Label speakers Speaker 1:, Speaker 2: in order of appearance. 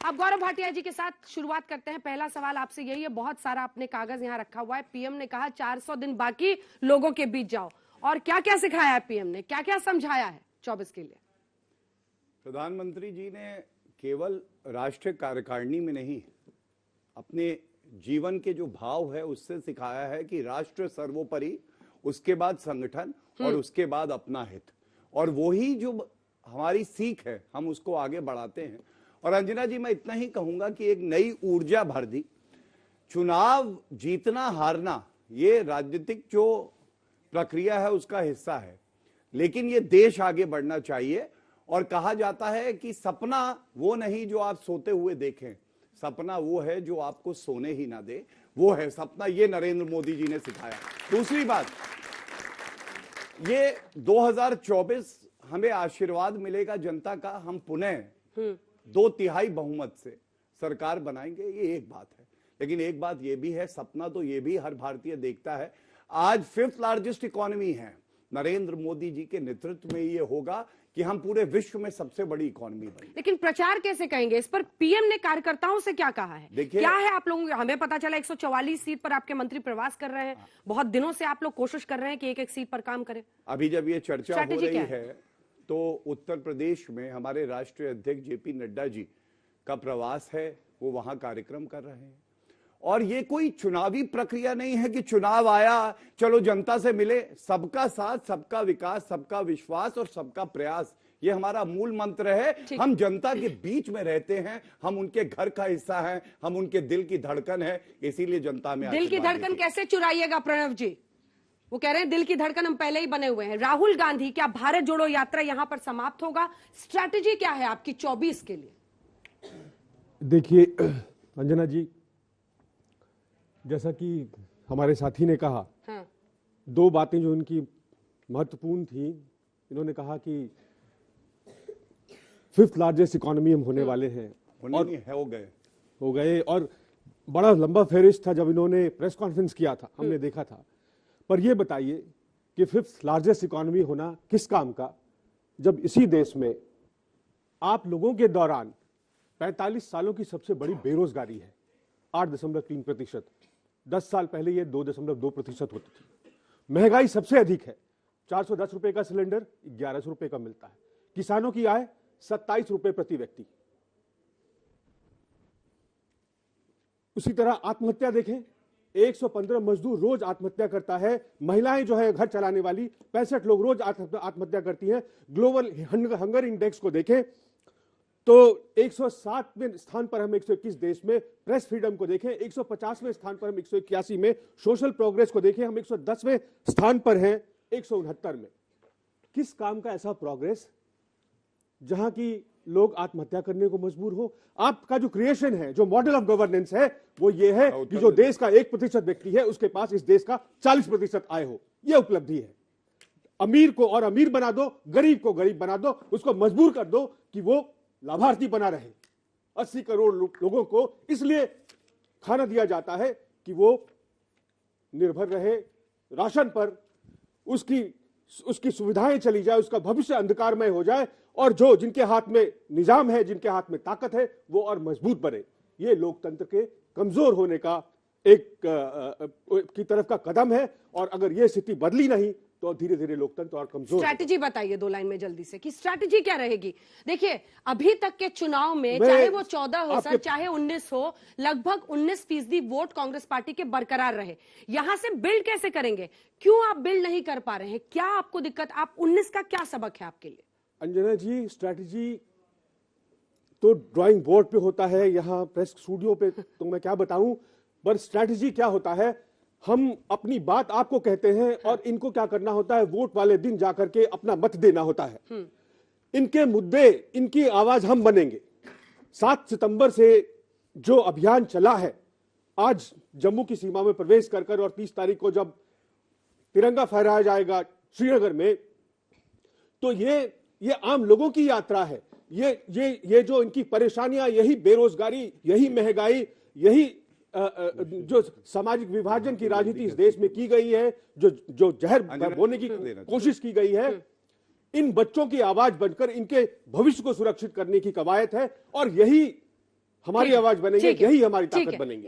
Speaker 1: अब गौरव भाटिया जी के साथ शुरुआत करते हैं। पहला सवाल आपसे यही है, बहुत सारा आपने कागज यहाँ रखा हुआ है। पीएम ने कहा 400 दिन बाकी, लोगों के बीच जाओ, और क्या क्या सिखाया है पीएम ने, क्या क्या समझाया है 24 के लिए?
Speaker 2: प्रधानमंत्री जी ने केवल राष्ट्रीय कार्यकारिणी में नहीं, अपने जीवन के जो भाव है उससे सिखाया है कि राष्ट्र सर्वोपरि, उसके बाद संगठन और उसके बाद अपना हित। और वही जो हमारी सीख है हम उसको आगे बढ़ाते हैं। और अंजना जी, मैं इतना ही कहूंगा कि एक नई ऊर्जा भर दी। चुनाव जीतना हारना ये राजनीतिक जो प्रक्रिया है उसका हिस्सा है, लेकिन ये देश आगे बढ़ना चाहिए। और कहा जाता है कि सपना वो नहीं जो आप सोते हुए देखें, सपना वो है जो आपको सोने ही ना दे, वो है सपना। ये नरेंद्र मोदी जी ने सिखाया। दूसरी बात, ये 2024 हमें आशीर्वाद मिलेगा जनता का, हम पुनः 2/3 बहुमत से सरकार बनाएंगे, ये एक बात है। लेकिन एक बात ये भी है, सपना तो ये भी हर भारतीय देखता है, आज 5th लार्जेस्ट इकोनॉमी है, नरेंद्र मोदी जी के नेतृत्व में ये होगा कि हम पूरे विश्व में सबसे बड़ी इकोनॉमी बने।
Speaker 1: लेकिन प्रचार कैसे करेंगे इस पर? पीएम ने कार्यकर्ताओं से क्या कहा है? देखिए, क्या है आप लोगों, हमें पता चला 144 सीट पर आपके मंत्री प्रवास कर रहे हैं। बहुत दिनों से आप लोग कोशिश कर रहे हैं कि एक एक सीट पर काम करें।
Speaker 2: अभी जब ये चर्चा हो रही है तो उत्तर प्रदेश में हमारे राष्ट्रीय अध्यक्ष जेपी नड्डा जी का प्रवास है, वो वहां कार्यक्रम कर रहे हैं। और ये कोई चुनावी प्रक्रिया नहीं है कि चुनाव आया चलो जनता से मिले। सबका साथ, सबका विकास, सबका विश्वास और सबका प्रयास, ये हमारा मूल मंत्र है। हम जनता के बीच में रहते हैं, हम उनके घर का हिस्सा हैं, हम उनके दिल की धड़कन है, इसीलिए जनता में
Speaker 1: दिल की धड़कन कैसे चुराइएगा प्रणव जी? वो कह रहे हैं दिल की धड़कन हम पहले ही बने हुए हैं। राहुल गांधी, क्या भारत जोड़ो यात्रा यहां पर समाप्त होगा? स्ट्रैटेजी क्या है आपकी 24 के लिए?
Speaker 3: देखिए अंजना जी, जैसा कि हमारे साथी ने कहा, दो बातें जो इनकी महत्वपूर्ण थी। इन्होंने कहा कि 5th लार्जेस्ट इकोनॉमी हम होने वाले हैं, और हो गए। और बड़ा लंबा फेरिस्ट था जब इन्होंने प्रेस कॉन्फ्रेंस किया था, हमने देखा था। पर यह बताइए कि 5th लार्जेस्ट इकोनॉमी होना किस काम का, जब इसी देश में आप लोगों के दौरान 45 सालों की सबसे बड़ी बेरोजगारी है, 8.3%। 10 साल पहले ये 2.2% होती थी। महंगाई सबसे अधिक है, 410 रुपए का सिलेंडर 1100 रुपए का मिलता है। किसानों की आय 27 रुपए प्रति व्यक्ति। उसी तरह आत्महत्या देखें, 115 मजदूर रोज आत्महत्या करता है। महिलाएं जो है घर चलाने वाली 65 लोग रोज आत्महत्या करती हैं। ग्लोबल हंगर इंडेक्स को देखें तो 107वें स्थान पर हम 121 देश में। प्रेस फ्रीडम को देखें 150वें स्थान पर हम 181 में। सोशल प्रोग्रेस को देखें हम 110वें स्थान पर हैं 169 में। किस काम का ऐसा प्रोग्रेस जहां की लोग आत्महत्या करने को मजबूर हो? आपका जो क्रिएशन है, जो मॉडल ऑफ गवर्नेंस है, वो ये है कि जो देश का 1% व्यक्ति है उसके पास इस देश का 40% आय हो। यह उपलब्धि है। अमीर को और अमीर बना दो, गरीब को गरीब बना दो, उसको मजबूर कर दो कि वो लाभार्थी बना रहे। 80 करोड़ लोगों को इसलिए खाना दिया जाता है कि वो निर्भर रहे राशन पर, उसकी सुविधाएं चली जाए, उसका भविष्य अंधकारमय हो जाए, और जो जिनके हाथ में निजाम है, जिनके हाथ में ताकत है, वो और मजबूत बने। ये लोकतंत्र के कमजोर होने का एक की तरफ का कदम है। और अगर ये स्थिति बदली नहीं तो धीरे धीरे लोकतंत्र और कमजोर।
Speaker 1: स्ट्रैटेजी बताइए 2 लाइन में जल्दी से कि स्ट्रैटेजी क्या रहेगी? देखिए, अभी तक के चुनाव में चाहे वो 14 हो सर, चाहे 19 हो, लगभग 19% वोट कांग्रेस पार्टी के बरकरार रहे। यहां से बिल्ड कैसे करेंगे? क्यों आप बिल्ड नहीं कर पा रहे हैं? क्या आपको दिक्कत? आप 19 का क्या सबक है आपके लिए?
Speaker 3: अंजना जी, स्ट्रैटेजी तो ड्राइंग बोर्ड पे होता है, यहाँ प्रेस स्टूडियो पे तो मैं क्या बताऊं। पर स्ट्रैटेजी क्या होता है, हम अपनी बात आपको कहते हैं और इनको क्या करना होता है, वोट वाले दिन जाकर के अपना मत देना होता है। इनके मुद्दे, इनकी आवाज हम बनेंगे। 7 सितंबर से जो अभियान चला है, आज जम्मू की सीमा में प्रवेश कर और 30 तारीख को जब तिरंगा फहराया जाएगा श्रीनगर में, तो ये आम लोगों की यात्रा है। ये जो इनकी परेशानियां, यही बेरोजगारी, यही महंगाई, यही जो सामाजिक विभाजन की राजनीति इस देश में की गई है, जो जहर बोने की कोशिश की गई है, इन बच्चों की आवाज बनकर इनके भविष्य को सुरक्षित करने की कवायद है। और यही हमारी
Speaker 1: ठीक है,
Speaker 3: आवाज बनेंगे,
Speaker 1: ठीक है,
Speaker 3: यही हमारी
Speaker 1: ठीक
Speaker 3: ताकत
Speaker 1: है।
Speaker 3: बनेंगे।